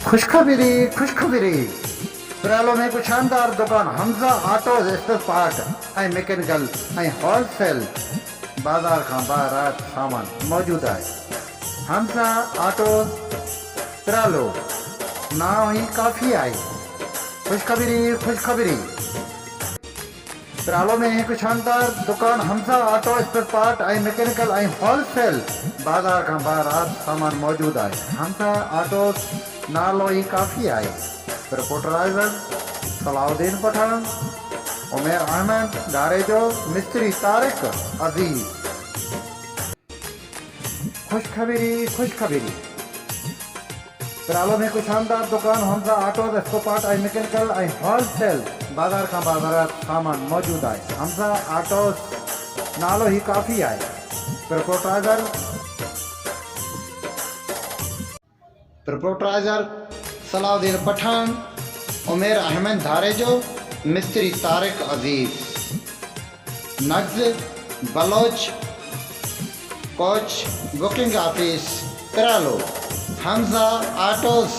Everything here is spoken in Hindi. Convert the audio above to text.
खुशखबरी खुशखबरी पिरालो में कुछ शानदार दुकान हमजा ऑटो स्पेयर पार्ट ऐं मैकेनिकल ऐं होलसेल बाज़ार खां ॿाहिरि सामान मौजूद आहे। हमजा ऑटो पिरालो नाम ही काफ़ी आहे। खुशखबरी खुशखबरी पिरालो में एक शानदार दुकान हमजा ऑटो स्पेयर पार्ट ऐं मैकेनिकल ऐं होलसेल बाज़ार खां ॿाहिरि सामान मौजूद आहे। हमजा ऑटो नालो ही काफ़ी आहे। प्रोप्राइटर सलाउद्दीन पठान, उमेर अहमद, दारेजो मिस्त्री तारिक अजीज। खुशखबरी खुशखबरी पिरालो में कुछ शानदार दुकान हमजा ऑटो स्पेयर पार्ट ऐं मैकेनिकल ऐं होलसेल बाज़ार खां ॿाहिरि सामान मौजूद आहे। हमजा ऑटो नालो ही काफ़ी आहे। प्रोप्राइटर सलाउद्दीन पठान, उमेर अहमद धारेजो मिस्त्री तारिक अजीज। नग्ज बलोच कोच बुकिंग ऑफिस पिरालो। हमजा ऑटो